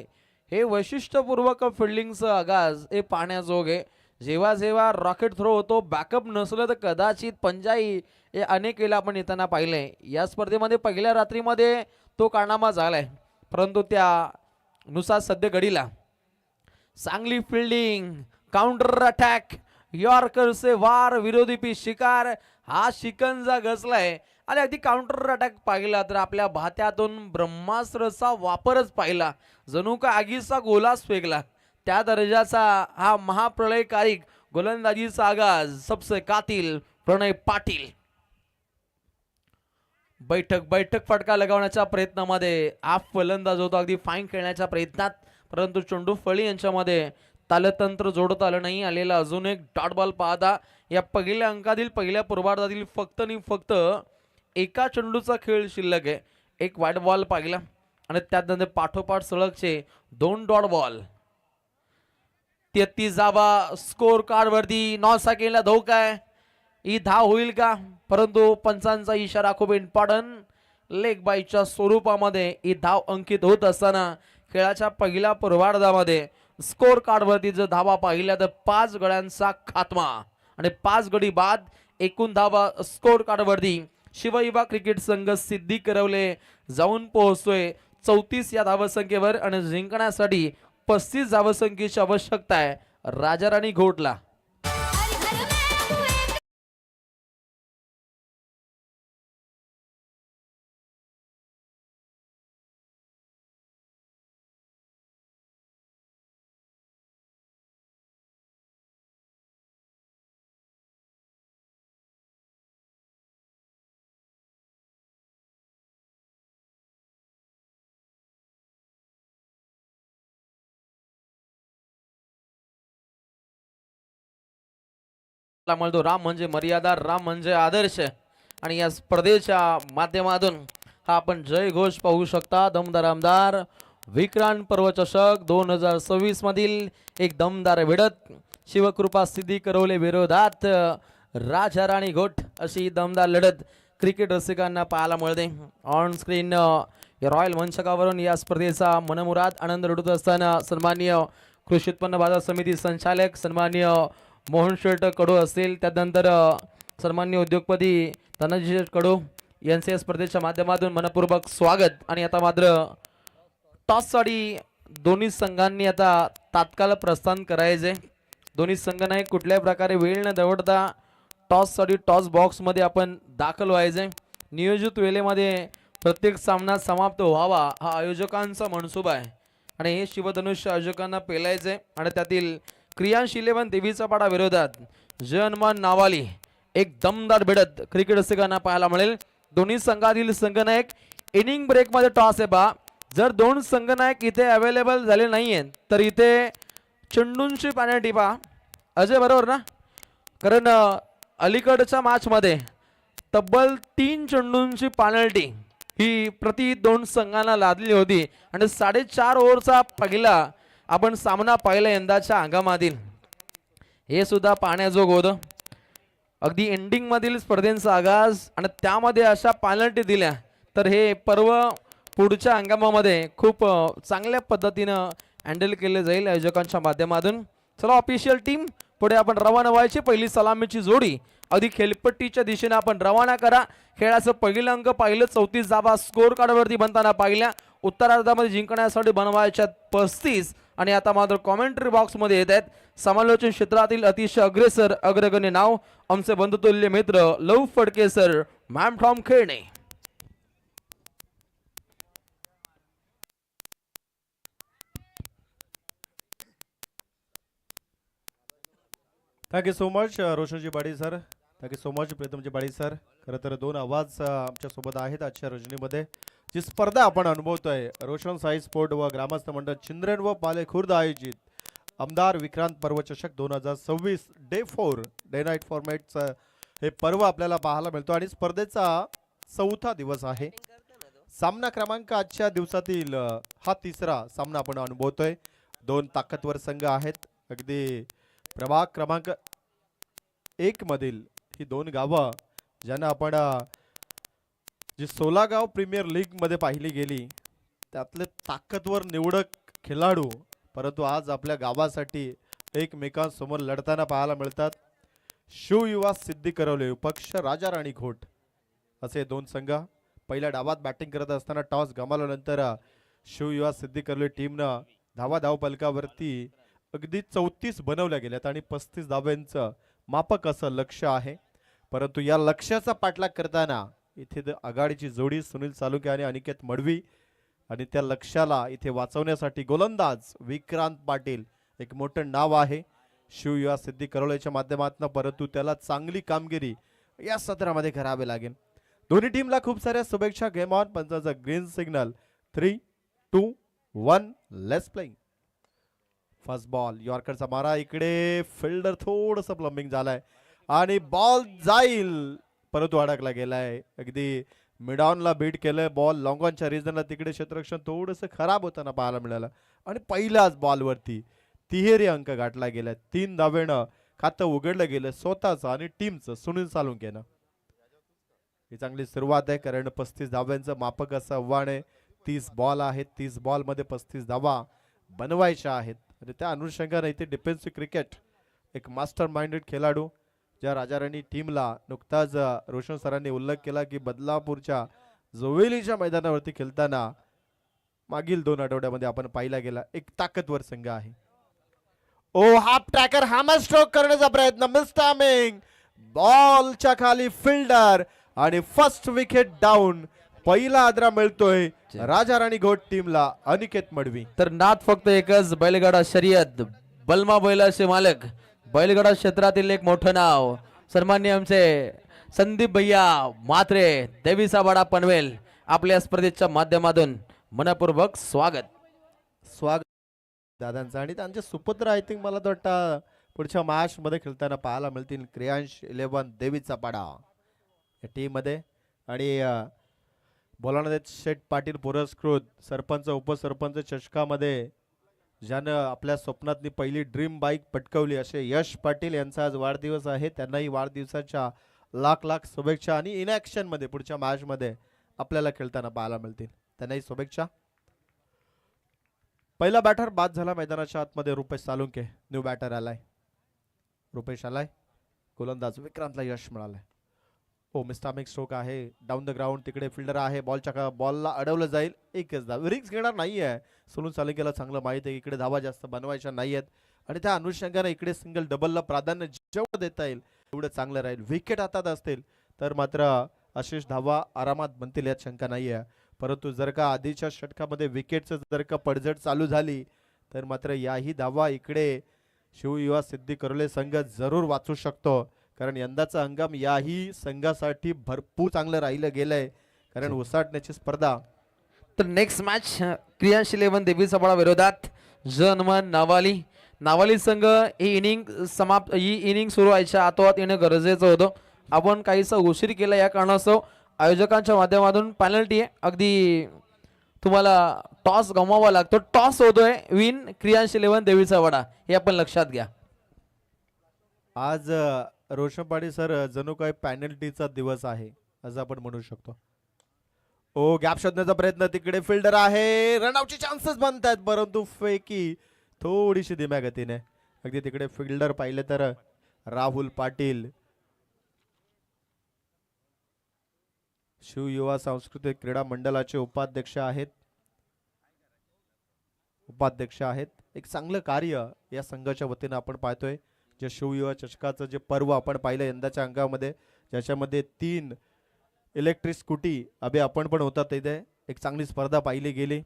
हे वैशिष्ट्यपूर्वक फिल्डिंगचं आगाज हे पाहण्याजोग आहे. जेव्हा जेव्हा रॉकेट थ्रो होतो बॅकअप नसलं तर कदाचित पंजाई हे अनेक वेळेला आपण येताना पाहिलंय. या स्पर्धेमध्ये पहिल्या रात्रीमध्ये तो कारनामा झालाय, परंतु त्यानुसार सध्या घडीला चांगली फिल्डिंग, काउंटर अटॅक, यॉर्कर से वार, विरोधी पी शिकार हा शिकंजा गचलाय आणि अगदी काउंटर अटॅक पाहिला तर आपल्या भात्यातून ब्रह्मास्त्राचा वापरच पाहिला, जणू का आगीचा गोलाच फेकला. त्या दर्जाचा हा महाप्रलयकारी गोलंदाजीचा आगाज सबसे कातिल प्रणय पाटील. बैठक बैठक फटका लगावण्याच्या प्रयत्नामध्ये हाफ फलंदाज होतो अगदी फाईन खेळण्याच्या प्रयत्नात, परंतु चेंडू फळी यांच्यामध्ये तालतंत्र जोडत आलं नाही. आलेला अजून एक डॉट बॉल पाहता या पहिल्या अंकातील पहिल्या पूर्वार्धातील फक्त आणि फक्त एका चेंडूचा खेळ शिल्लक आहे. एक वाईट बॉल पाहिला आणि त्यानंतर पाठोपाठ सलगचे 2 डॉट बॉल. 33 धावा स्कोर कार्ड वरती. 9 सेकंडला धोका आहे. ही धाव होईल का? परंतु पंचांचा इशारा खूप इम्पॉर्टंट. लेग बाईच्या स्वरूपामध्ये ही धाव अंकित होत असताना खेळाच्या पहिल्या पूर्वार्धामध्ये स्कोर कार्डवरती जर धावा पाहिल्या तर 5 गड्यांचा खात्मा आणि 5 गडी बाद. एकूण धावा स्कोर कार्डवरती शिवयुवा क्रिकेट संघ सिद्धी करवले जाऊन पोहोचतोय 34 या धावसंख्येवर आणि जिंकण्यासाठी 35 धावसंख्येची आवश्यकता आहे राजाराणी घोटला. म्हणतो राम म्हणजे मर्यादा, राम म्हणजे आदर्श आणि या स्पर्धेच्या माध्यमातून हा आपण जय घोष पाहू शकता. दमदार आमदार विक्रांत पर्व चषक 2026 मधील एक दमदार विडत. शिवकृपा सिद्धी करवले विरोधात राजा राणी घोट अशी दमदार लढत क्रिकेट रसिकांना पाहायला मिळते. ऑन स्क्रीन रॉयल मंचकावरून या स्पर्धेचा मनमुराद आनंद लुटत असताना सन्माननीय कृषी उत्पन्न बाजार समिती संचालक सन्माननीय मोहन शेठ कडू असतील, त्यानंतर सन्माननीय उद्योगपती धनंजय कडू यांचे स्पर्धेच्या माध्यमातून मनपूर्वक स्वागत. आणि आता मात्र टॉससाठी दोन्ही संघांनी आता तात्काळ प्रस्थान करायचे. दोन्ही संघ नाही कुठल्याही प्रकारे वेळ न दवडता टॉससाठी टॉस बॉक्समध्ये आपण दाखल व्हायचे. नियोजित वेळेमध्ये प्रत्येक सामना समाप्त व्हावा हा आयोजकांचा मनसुबा आहे आणि हे शिवधनुष्य आयोजकांना पेलायचे. आणि त्यातील क्रियांश 11 देवीचा पाडा विरोधात जनमान नावाली एक दमदार भिडत क्रिकेट रसिकांना पाहायला मिळेल. दोन्ही संघातील संघनायक इनिंग ब्रेक मध्ये टॉस आहे बा. जर 2 संघनायक इथे अवेलेबल झाले नाहीये तर इथे चेंडूंची पॅनल्टी पहा. अजय बरोबर ना? कारण अलीकडच्या मॅच मध्ये तब्बल 3 चेंडूंची पॅनल्टी ही प्रति 2 संघांना लादली होती आणि 4.5 ओव्हरचा पहिला आपण सामना पाहिला यंदाच्या हंगामातील. हे सुद्धा पाहण्याजोग होतं. अगदी एंडिंग मधील स्पर्धेचा आगाज आणि त्यामध्ये अशा पेनल्टी दिल्या तर हे पर्व पुढच्या हंगामामध्ये खूप चांगल्या पद्धतीनं हँडल केले जाईल आयोजकांच्या माध्यमातून. चला ऑफिशियल टीम पुढे आपण रवाना व्हायची. पहिली सलामीची जोडी अगदी खेळपट्टीच्या दिशेने आपण रवाना करा. खेळाचं पहिलं अंक पाहिलं 34 धावा स्कोर कार्डवरती बनताना पाहिल्या. उत्तरार्धामध्ये जिंकण्यासाठी बनवायच्या 35 आणि आता मात्र कॉमेंट्री बॉक्स मध्ये येत आहेत समालोचन क्षेत्रातील अतिशय अग्रेसर अग्रगण्य नाव आमचे बंधुतुल्य मित्र लव फडके सर, मॅम फ्रॉम खेळणे. थँक्यू सो मच रोशनजी बाडी सर. थँक्यू सो मच प्रीतमजी बाडी सर. खरं तर 2 आवाज आमच्यासोबत आहेत आजच्या रजनीमध्ये. जी स्पर्धा आपण अनुभवतोय रोशन साई स्पोर्ट व ग्रामस्थ मंडळ चिंद्रेन व पाले खुर्द आयोजित आमदार विक्रांत पर्व चषक 2026 डे 4 डे नाईट फॉर्मॅटचं हे पर्व आपल्याला पाहायला मिळतो आणि स्पर्धेचा 4था दिवस आहे. सामना क्रमांक आजच्या दिवसातील हा 3रा सामना आपण अनुभवतोय. 2 ताकदवर संघ आहेत. अगदी प्रभाग क्रमांक 1 मधील ही 2 गावं ज्यांना आपण जी 16 गाव प्रीमियर लीग मध्ये पाहिली गेली त्यातले ताकदवर निवडक खेळाडू परंतु आज आपल्या गावासाठी एकमेकांसमोर लढताना पाहायला मिळतात. शिवयुवा सिद्धी करवले पक्ष राजा राणी घोट असे 2 संघ. पहिल्या डावात बॅटिंग करत असताना टॉस गमावल्यानंतर शिवयुवा सिद्धी करवले टीमनं धाव फलकावरती अगदी 34 बनवल्या गेल्यात आणि 35 धाव्यांचं मापक असं लक्ष्य आहे. परंतु या लक्ष्याचा पाठलाग करताना इथे आघाडीची जोडी सुनील सालुके आणि अनिकेत मडवी आणि त्या लक्ष्याला इथे वाचवण्यासाठी गोलंदाज विक्रांत पाटील एक मोठं नाव आहे शिवयुवा सिद्धी करवल्याच्या माध्यमातून. परंतु त्याला चांगली कामगिरी या सत्रामध्ये करावी लागेल. दोन्ही टीमला खूप साऱ्या शुभेच्छा. Game on. पंचाचा green signal. 3, 2, 1 let's playing. First ball यॉर्करचा मारा. इकडे फिल्डर थोडस प्लंबिंग झालाय आणि बॉल जाईल परंतु अडकला गेलाय. अगदी मिडॉनला बीट केलंय. बॉल लॉंग ऑनच्या रिजनला तिकडे क्षेत्ररक्षण थोडंसं खराब होताना पाहायला मिळालं आणि पहिल्याच बॉलवरती तिहेरी अंक गाठला गेलाय. 3 धावेनं खातं उघडलं गेलं स्वतःचं आणि टीमचं. सुनील सालुंकेनं ही चांगली सुरुवात आहे कारण 35 धाव्यांचं मापक असं आव्हान आहे. 30 बॉल आहेत. 30 बॉल मध्ये 35 धावा बनवायच्या आहेत आणि त्या अनुषंगाने इथे डिफेन्सिव्ह क्रिकेट एक मास्टर माइंडेड खेळाडू ज्या राजाराणी टीमला नुकताच रोशन सरांनी उल्लेख केला की बदलापूरच्या जोवेलीच्या मैदानावरती खेळताना मागील 2 आठवड्यामध्ये आपण पाहिला गेला एक ताकदवर संघ आहे. ओ हाफ ट्रॅकर हॅमर स्ट्रोक करण्याचा प्रयत्न मिस टायमिंग. बॉलच्या खाली फिल्डर आणि फर्स्ट विकेट डाऊन. पहिला आदरा मिळतोय राजाराणी घोट टीमला. अनिकेत मडवी. तर नाद फक्त एकच बैलगाडा शर्यत बलमा बैलाचे मालक बैलगाडा क्षेत्रातील एक मोठं नाव सन्माननीय आमचे संदीप भैया म्हात्रे देवीचा वाडा पनवेल आपल्या स्पर्धेच्या माध्यमातून मनपूर्वक स्वागत. स्वागत दादांचं आणि त्यांचे सुपुत्र आय थिंक मला तर वाटतं पुढच्या मॅच मध्ये खेळताना पाहायला मिळतील. क्रियांश 11 देवीचा पाडा या टीम मध्ये आणि बोलावण्यात शेठ पाटील पुरस्कृत सरपंच उपसरपंच चषकामध्ये ज्यानं आपल्या स्वप्नातली पहिली ड्रीम बाईक पटकवली असे यश पाटील यांचा आज वाढदिवस आहे. त्यांनाही वाढदिवसाच्या लाख लाख शुभेच्छा आणि इन ॲक्शन मध्ये पुढच्या मॅच मध्ये आपल्याला खेळताना पाहायला मिळतील. त्यांनाही शुभेच्छा. पहिला बॅटर बाद झाला मैदानाच्या आतमध्ये रुपेश सालुंके. न्यू बॅटर आलाय. रुपेश आलाय. गोलंदाज विक्रांतला यश मिळालंय. ओ मिस्टामिक स्ट्रोक आहे डाऊन द ग्राउंड. तिकडे फिल्डर आहे. बॉलला अडवलं जाईल. एकच धाव. रिक्स घेणार नाहीये. सोलून सालुंकेला चांगलं माहित आहे इकडे धावा जास्त बनवायच्या नाहीयेत आणि त्या अनुषंगाने इकडे सिंगल डबलला प्राधान्य जेवढं देता येईल तेवढं चांगलं राहील. विकेट हातात असतील तर मात्र आशिष धावा आरामात बनतील यात शंका नाहीये. परंतु जर का आधीच्या षटकामध्ये विकेटचं जर का पडझड चालू झाली तर मात्र याही धावा इकडे शिवयुवा सिद्धी करोले संघ जरूर वाचू शकतो कारण यंदाचा हंगाम याही संघासाठी भरपूर चांगलं राहिलं गेलंय कारण उसाटण्याची स्पर्धा. तर नेक्स्ट मॅच क्रियांश 11 देवीचा पाडा विरोधात जनमन नावाली संघ ही इनिंग सुरू व्हायच्या आतोआत येणं गरजेचं होतं. आपण काहीसा उशीर केला या कारणास्तव आयोजकांच्या माध्यमातून पेनल्टी आहे. अगदी तुम्हाला टॉस गमवावा लागतो. टॉस होतोय विन क्रियांश 11 देवीचा वाडा हे आपण लक्षात घ्या. आज रोशन पाटील सर जणू काही पॅनल्टीचा दिवस आहे असं आपण म्हणू शकतो. ओ गॅप शोधण्याचा प्रयत्न. तिकडे फिल्डर आहे. रनआउटचे चान्सेस बनतात परंतु फेकी थोडीशी धीम्या गतीने. अगदी तिकडे फिल्डर पाहिले तर राहुल पाटील शिवयुवा सांस्कृतिक क्रीडा मंडळाचे उपाध्यक्ष आहेत. एक चांगलं कार्य या संघाच्या वतीने आपण पाहतोय. जे शिवयुवा चषकाचं जे पर्व आपण पाहिलं यंदाच्या अंगामध्ये ज्याच्यामध्ये 3 इलेक्ट्रिक स्कूटी अभि आपण पण होता तिथे एक चांगली स्पर्धा पाहिली गेली.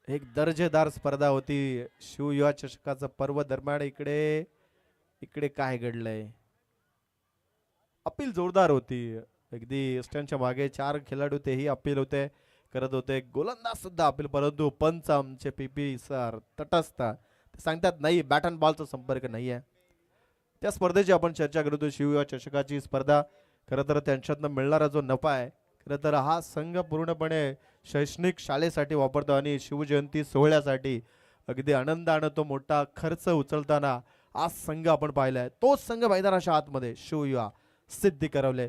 एक दर्जेदार स्पर्धा होती शिवयुवा चषकाचं पर्व दरम्यान. इकडे काय घडलंय. अपील जोरदार होती. अगदी स्टँडच्या मागे 4 खेळाडू तेही अपील करत होते. गोलंदाज सुद्धा अपील परंतु पंच आमचे पीपी सर तटस्थ ते सांगतात नाही बॅट अँड बॉलचा संपर्क नाही आहे. त्या स्पर्धेची आपण चर्चा करत होतो. शिवयुवा चषकाची स्पर्धा खरं तर त्यांच्यातनं मिळणारा जो नफा आहे खरं तर हा संघ पूर्णपणे शैक्षणिक शाळेसाठी वापरतो आणि शिवजयंती सोहळ्यासाठी अगदी आनंदानं तो मोठा खर्च उचलताना आज संघ आपण पाहिलाय. तोच संघ मैदानाच्या आतमध्ये शिवयुवा सिद्धी करवले.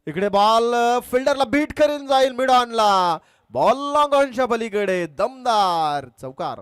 इकडे बॉल फिल्डरला बीट करून जाईल मिड ऑनला. बॉल लॉंग ऑनच्या पलीकडे दमदार चौकार.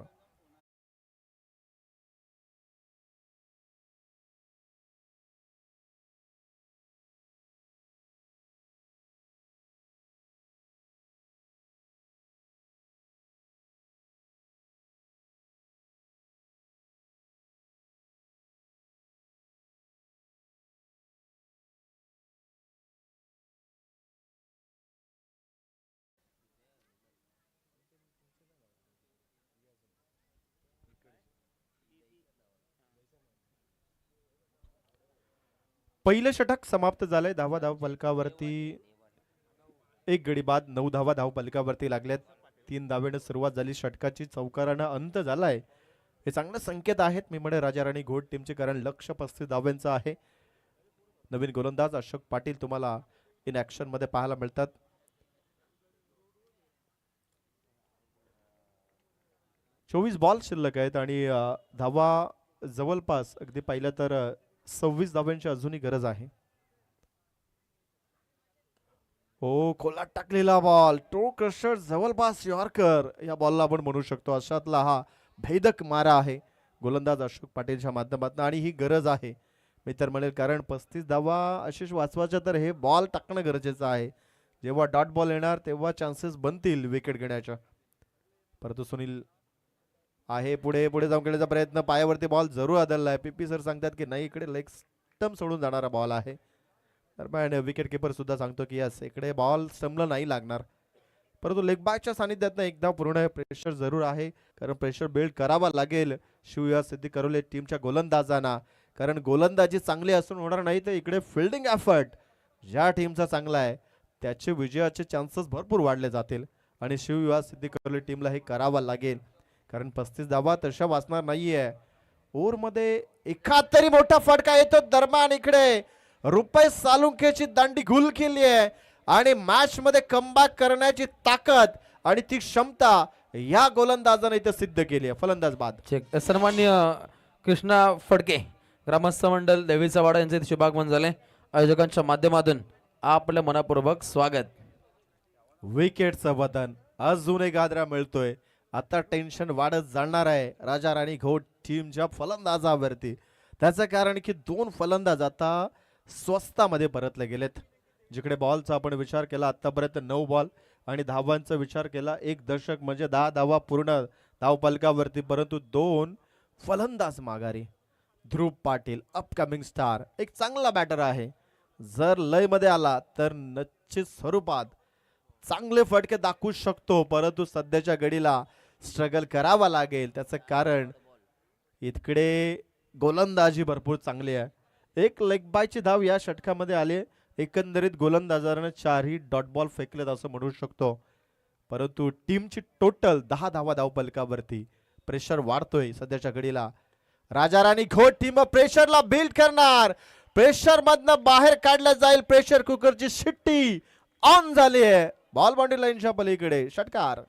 पहिलं षटक समाप्त झालंय. धाव फलकावरती एक गडी बाद, 9 धाव फलकावरती लागल्यात. 3 धावेनं सुरुवात झाली षटकाची, चौकारानं अंत झालाय. हे चांगले संकेत आहेत मी म्हणे राजा राणी घोट टीमचे, कारण लक्ष 35 धावांचं आहे. नवीन गोलंदाज अशोक पाटील तुम्हाला इन ऍक्शन मध्ये पाहायला मिळतात. चोवीस बॉल शिल्लक आहेत आणि धावा जवळपास अगदी पाहिलं तर 26 धावांची अजूनही गरज आहे. हो, खोलात टाकलेला बॉल, टो क्रशर जवळपास यॉर्कर या बॉलला आपण म्हणू शकतो. अशातला हा भेदक मारा आहे गोलंदाज अशोक पाटीलच्या माध्यमातून, आणि ही गरज आहे मी तर म्हणेल, कारण 35 धावा आशिष वाचवायच्या तर हे बॉल टाकणं गरजेचं आहे. जेव्हा डॉट बॉल येणार तेव्हा चान्सेस बनतील विकेट घेण्याच्या. परंतु सुनील आहे पुढे पुढे जाऊन खेळण्याचा प्रयत्न, पायावरती बॉल जरूर आदळलाय. पीपी सर सांगतात की नाही, इकडे लेग स्टंप सोडून जाणारा बॉल आहे. दरम्यान विकेट किपर सुद्धा सांगतो की यस, इकडे बॉल स्टंपला नाही लागणार. परंतु लेग बॅकच्या सानिध्यात एकदा पूर्ण प्रेशर जरूर आहे, कारण प्रेशर बिल्ड करावा लागेल शिवया सिद्धी करोले टीमच्या गोलंदाजांना, कारण गोलंदाजी चांगली असून होणार नाही. तर इकडे फिल्डिंग एफर्ट ज्या टीमचा चांगला आहे त्याचे विजयाचे चान्सेस भरपूर वाढले जातील, आणि शिवया सिद्धी करोले टीमला हे करावा लागेल, कारण 35 धावा तशा वाचणार नाहीये. ओव्हरमध्ये एखाद तरी मोठा फटका येतो. दरम्यान इकडे रुपेश सालुंकेची दांडी गुल केली आहे, आणि मॅच मध्ये कमबॅक करण्याची ताकद आणि ती क्षमता या गोलंदाजाने इथे सिद्ध केली आहे. फलंदाज बाद. चेक. सन्माननीय कृष्णा फडके ग्रामस्थ मंडळ देवीचा वाडा यांचे इथे शुभागमन झाले. आयोजकांच्या माध्यमातून आपलं मनापूर्वक स्वागत. विकेटचं वतन अजून एक आदरा मिळतोय. आता टेन्शन वाढत जाणार आहे राजा राणी घोट टीमच्या फलंदाजावरती. त्याचं कारण की 2 फलंदाज आता स्वस्तामध्ये परतले गेलेत. जिकडे बॉलचा आपण विचार केला आतापर्यंत 9 बॉल आणि धावांचा विचार केला 1 दशक म्हणजे 10 धावा पूर्ण धाव फलकावरती, परंतु 2 फलंदाज माघारी. ध्रुव पाटील अपकमिंग स्टार, एक चांगला बॅटर आहे. जर लय मध्ये आला तर निश्चित स्वरूपात चांगले फटके दाखवू शकतो, परंतु सध्याच्या घडीला स्ट्रगल करावा लागेल. त्याचं कारण इकडे गोलंदाजी भरपूर चांगली आहे. एक लेग बायची धाव या षटकामध्ये आली. एकंदरीत गोलंदाजाने 4ही डॉट बॉल फेकलेत असं म्हणू शकतो, परंतु टीमची टोटल 10 धावा धाव फलकावरती. प्रेशर वाढतोय सध्याच्या घडीला. राजा राणी घोट टीम प्रेशरला बिल्ड करणार, प्रेशर मधनं बाहेर काढलं जाईल. प्रेशर कुकरची शिट्टी ऑन झाली आहे. बॉल बाउंड्री लाईनच्या पलीकडे षटकार.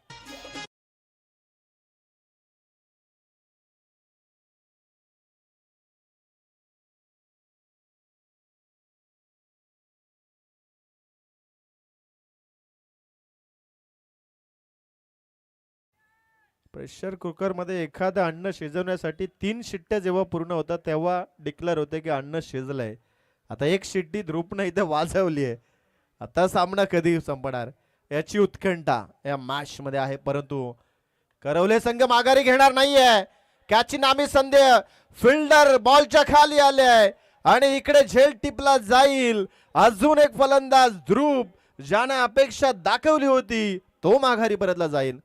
प्रेशर कुकर मध्ये एखादं अन्न शिजवण्यासाठी 3 शिट्ट्या जेव्हा पूर्ण होतात तेव्हा डिक्लेअर होते की अन्न शिजलंय. आता एक शिट्टी ध्रुपनं इथे वाजवली आहे. आता सामना कधी संपणार याची उत्कंठा या मॅच मध्ये आहे, परंतु करवले संघ माघारी घेणार नाहीये. कॅची नामी संधी, फिल्डर बॉलच्या खाली आले आहे आणि इकडे झेल टिपला जाईल. अजून एक फलंदाज ध्रुव, ज्याने अपेक्षा दाखवली होती तो माघारी परतला जाईल.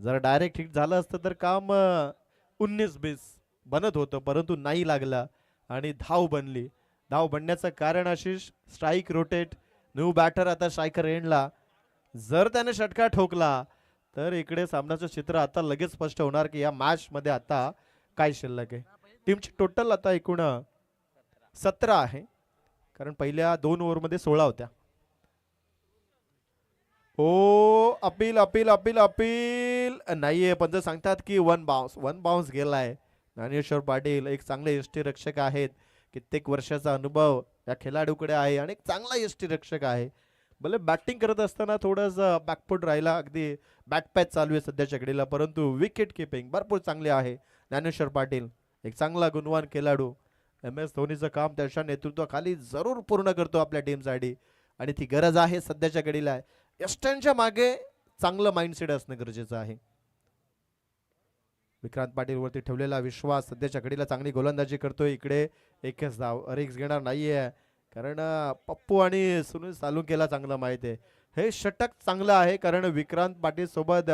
जर डायरेक्ट हिट झालं असतं तर काम 19-20 बनत होतं, परंतु नाही लागला आणि धाव बनली. धाव बनण्याचं कारण Ashish strike rotate, new batter आता स्ट्रायकर एंडला. जर त्याने षटका ठोकला तर इकडे सामन्याचं चित्र आता लगेच स्पष्ट होणार की या मॅच मध्ये आता काय शिल्लक आहे. टीमची टोटल आता एकूण 17 आहे, कारण पहिल्या 2 ओव्हरमध्ये 16 होत्या. ओ अपील अपील अपील अपील नाहीये, पंच सांगतात की वन बाउन्स गेलाय. ज्ञानेश्वर पाटील एक चांगले यष्टीरक्षक आहेत, कित्येक वर्षाचा अनुभव या खेळाडूकडे आहे आणि एक चांगला यष्टीरक्षक आहे. भले बॅटिंग करत असताना थोडंच बॅकफूट राहिला, अगदी बॅकपॅच चालू आहे सध्याच्या घडीला, परंतु विकेट किपिंग भरपूर चांगले आहे. ज्ञानेश्वर पाटील एक चांगला गुणवान खेळाडू. MS धोनीचं काम त्याच्या नेतृत्वाखाली जरूर पूर्ण करतो आपल्या टीमसाठी आणि ती गरज आहे सध्याच्या घडीला. यष्ट्यांच्या मागे चांगलं माइंडसेट असणं गरजेचं आहे. विक्रांत पाटील वरती ठेवलेला विश्वास, सध्याच्या घडीला चांगली गोलंदाजी करतोय. इकडे एकच धाव, रिक्स घेणार नाहीये, कारण पप्पू आणि सुनील सालुंकेला चांगलं माहिती आहे हे षटक चांगलं आहे, कारण विक्रांत पाटील सोबत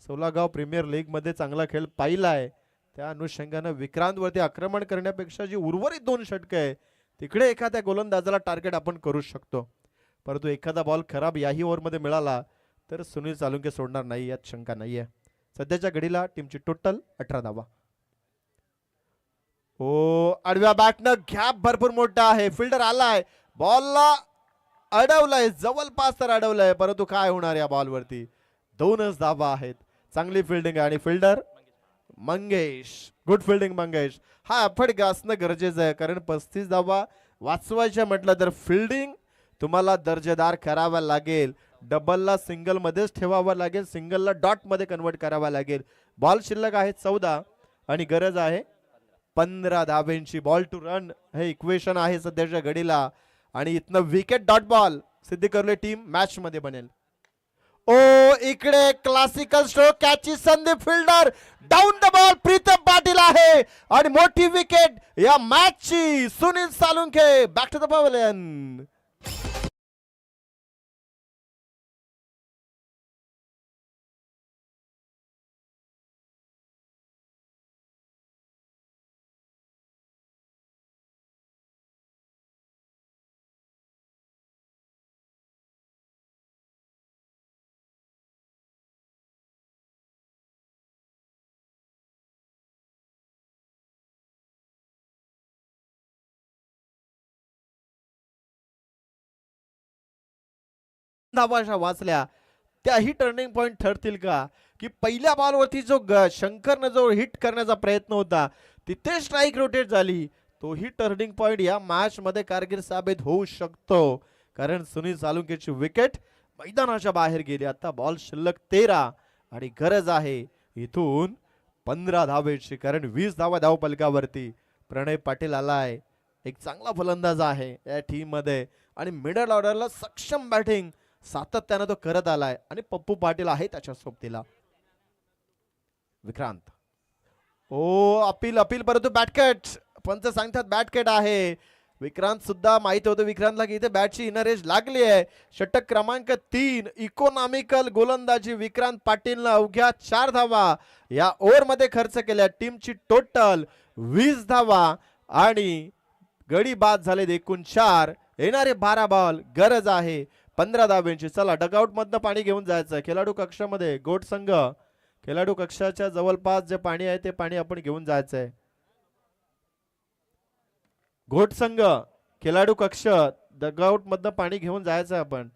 सोलागाव प्रीमियर लीग मध्ये चांगला खेळ पाहिलाय. त्या अनुषंगानं विक्रांत वरती आक्रमण करण्यापेक्षा जी उर्वरित 2 षटक आहे तिकडे एखाद्या गोलंदाजाला टार्गेट आपण करू शकतो. परंतु एखादा बॉल खराब याही ओव्हरमध्ये मिळाला तर सुनील सालुंके सोडणार नाही, यात शंका नाहीये. सध्याच्या घडीला टीमची टोटल 18 धावा. ओ आडव्या बॅटनं गॅप भरपूर मोठा आहे, फिल्डर आलाय, बॉलला अडवलंय, जवळपास तर अडवलंय, परंतु काय होणार या बॉलवरती. 2च धावा आहेत. चांगली फिल्डिंग आणि fielder Mangesh, good fielding Mangesh. हा एफर्ट असणं गरजेचं आहे, कारण 35 धावा वाचवायच्या म्हटलं तर फिल्डिंग तुम्हाला दर्जेदार करावा लागेल. डबलला सिंगल मध्येच ठेवावा लागेल, सिंगलला डॉट मध्ये कन्वर्ट करावा लागेल. बॉल शिल्लक आहे 14 आणि गरज आहे 15 धावेंची. बॉल टू रन हे इक्वेशन आहे सध्याच्या घडीला आणि इथनं विकेट डॉट बॉल सिद्ध करले टीम मॅच मध्ये बनेल. ओ इकडे क्लासिकल स्ट्रोक, कॅचची संधी, fielder down the ball, Pritam Patil आहे आणि मोठी विकेट या मॅचची. Sunil Salunke back to the pavilion. धावा अशा वाचल्या, त्याही टर्निंग पॉइंट ठरतील का, की पहिल्या बॉलवरती जो शंकरनं जो हिट करण्याचा प्रयत्न होता तिथे स्ट्राईक रोटेट झाली, तोही टर्निंग पॉइंट या मॅच मध्ये कारकीर्द साबित होऊ शकतो, कारण सुनील सालुंकेची विकेट मैदानाच्या बाहेर गेली. आता बॉल शिल्लक 13 आणि गरज आहे इथून 15 धावेची, कारण 20 धावा धाव पलकावरती. प्रणय पाटील आलाय, एक चांगला फलंदाज आहे या टीम मध्ये आणि मिडल ऑर्डरला सक्षम बॅटिंग सातत्यानं तो करत आलाय आणि पप्पू पाटील आहे त्याच्या सोबतीला. विक्रांत ओ अपील अपील, परंतु बॅटकट, पंच सांगतात बॅटकट आहे. विक्रांत सुद्धा माहित होतं विक्रांतला की इथे बॅटची इनर एज लागली आहे. षटक क्रमांक 3, इकॉनॉमिकल गोलंदाजी विक्रांत पाटीलनं अवघ्या 4 धावा या ओव्हर मध्ये खर्च केल्या. टीमची टोटल 20 धावा आणि गडी बाद झाले एकूण 4. येणारे 12 बॉल, गरज आहे 15 धावेंची. चला डगआउट मधनं पाणी घेऊन जायचं खेळाडू कक्षामध्ये. गोट संघ खेळाडू कक्षाच्या जवळपास जे पाणी आहे ते पाणी आपण घेऊन जायचंय. गोट संघ खेळाडू कक्ष डगआउट मधनं पाणी घेऊन जायचंय आपण.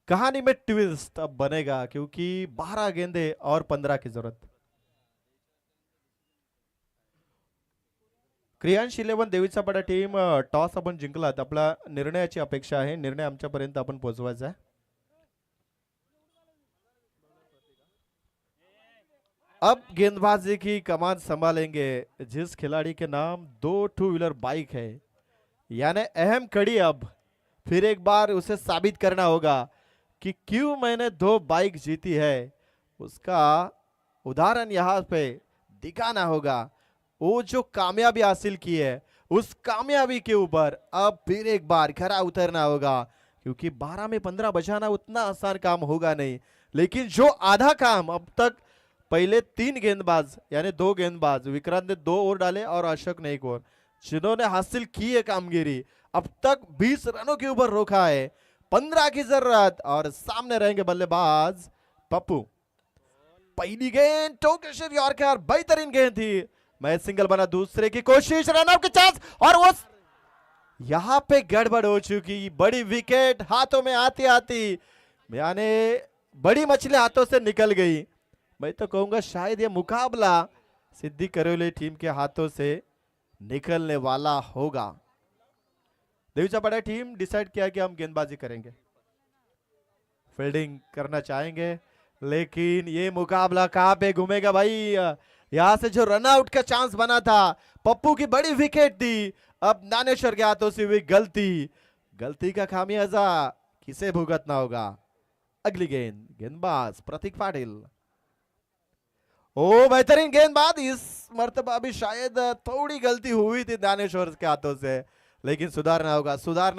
कहानी में ट्विस्ट अब बनेगा क्योंकि 12 गेंदे और 15 की जरूरत। क्रियांश 11 देवीचा पाडा टीम टॉस आपण जिंकलात, आपला निर्णयाची अपेक्षा आहे, निर्णय आमच्यापर्यंत आपण पोहोचवायचा आहे। अब गेंदबाजी की कमान संभालेंगे जिस खिलाड़ी के नाम 2 टू व्हीलर बाइक है, यानी अहम कड़ी अब फिर एक बार उसे साबित करना होगा कि क्यों मैंने 2 बाइक जीती है। उसका उदाहरण यहाँ पे दिखाना होगा। वो जो कामयाबी हासिल की है उस कामयाबी के ऊपर अब फिर एक बार खरा उतरना होगा, क्योंकि 12 में 15 बचाना उतना आसान काम होगा नहीं। लेकिन जो आधा काम अब तक पहले 3 गेंदबाज यानी 2 गेंदबाज, विक्रांत ने 2 ओवर डाले और अशोक ने 1 ओवर, जिन्होंने हासिल की है कामगिरी, अब तक 20 रनों के ऊपर रोका है। 15 की जरूरत और सामने रहेंगे बल्लेबाज पप्पू। पहली गेंद टोकेश्वर यॉर्कर, बेहतरीन गेंद थी, मैं सिंगल बना, दूसरे की कोशिश, रनआउट की चांस, और वो यहां पे गड़बड़ हो चुकी। बड़ी विकेट हाथों में आती आती यानी बड़ी मछली हाथों से निकल गई। मैं तो कहूंगा शायद ये मुकाबला सिद्धि करोली टीम के हाथों से निकलने वाला होगा। देवीचा पाडा टीम डिसाइड किया कि हम गेंदबाजी करेंगे, फील्डिंग करना चाहेंगे, लेकिन ये मुकाबला कहां पे घूमेगा भाई। यहां से जो रनआउट का चांस बना था, पप्पू की बड़ी विकेट थी, अब ज्ञानेश्वर के हाथों से हुई गलती का खामियाजा किसे भुगतना होगा। अगली गेंद, गेंदबाज प्रतीक पाटिल। ओ बेहतरीन गेंदबाज, इस मर्तबा भी शायद थोड़ी गलती हुई थी ज्ञानेश्वर के हाथों से, लेकिन सुधारना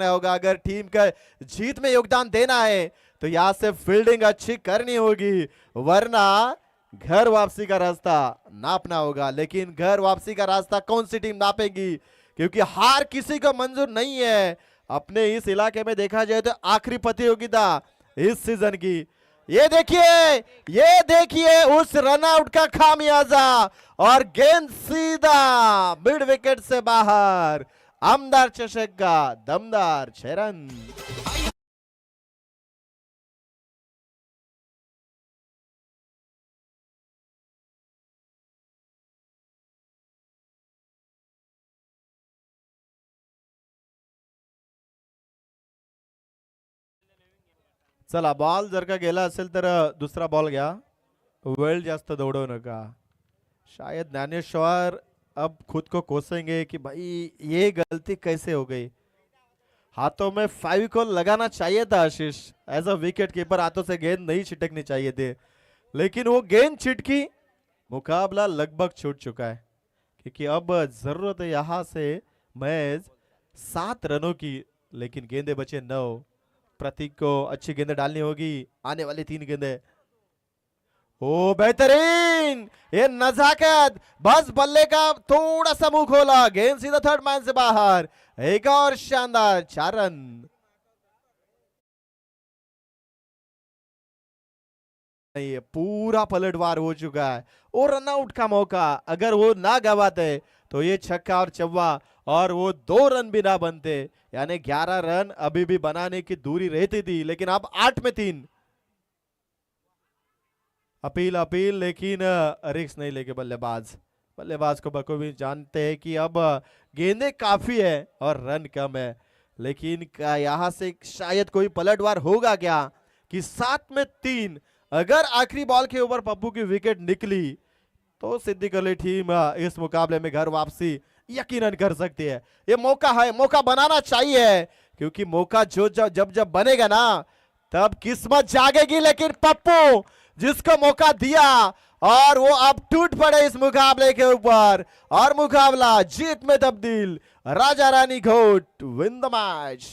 होगा। अगर टीम का जीत में योगदान देना है तो यहां से फील्डिंग अच्छी करनी होगी, वरना घर वापसी का रास्ता नापना होगा। लेकिन घर वापसी का रास्ता कौन सी टीम नापेगी, क्योंकि हार किसी को मंजूर नहीं है। अपने इस इलाके में देखा जाए तो आखिरी प्रतियोगिता इस सीजन की। ये देखिए उस रनआउट का खामियाजा, और गेंद सीधा मिड विकेट से बाहर। आमदार चषक का दमदार 6 रन। चला, बॉल जर का गेला असेल तर दुसरा बॉल घ्या, वेळ जास्त दौडवू नका। शायद ज्ञानेश्वर अब खुद को कोसेंगे कि भाई ये गलती कैसे हो गई। हाथों में फेविकोल लगाना चाहिए था Ashish, as a wicket keeper हाथों से गेंद नहीं छिटकनी चाहिए थी, लेकिन वो गेंद छिटकी, मुकाबला लगभग छूट चुका है। क्योंकि अब जरूरत है यहां से महज 7 रनों की, लेकिन गेंदे बचे 9। प्रतीक को अच्छी गेंदें डालनी होगी, आने वाली 3 गेंदें। ओ बेहतरीन, ये नजाकत, बस बल्ले का थोड़ा सा मुंह खोला, गेंद सीधा थर्ड मैन से बाहर। एक और शानदार 4 रन। ये पूरा पलटवार हो चुका है, और रनआउट का मौका अगर वो ना गवाते तो ये छक्का और चौवा, और वो 2 रन भी ना बनते, यानी 11 रन अभी भी बनाने की दूरी रहती थी। लेकिन अब 8 में 3। अपील, लेकिन रिस्क नहीं लेके बल्लेबाज को बखूबी जानते हैं कि अब गेंदें काफी है और रन कम है। लेकिन यहां से शायद कोई पलटवार होगा क्या कि 7 में 3, अगर आखिरी बॉल के ऊपर पप्पू की विकेट निकली तो सिद्धि करोली टीम इस मुकाबले में घर वापसी यकीनन कर सकती है। ये मौका है, मौका बनाना चाहिए, क्योंकि मौका जब बनेगा ना तब किस्मत जागेगी। लेकिन पप्पू जिसको मौका दिया, और वो अब टूट पड़े इस मुकाबले के ऊपर, और मुकाबला जीत में तब्दील। राजा रानी घोट विन द मैच।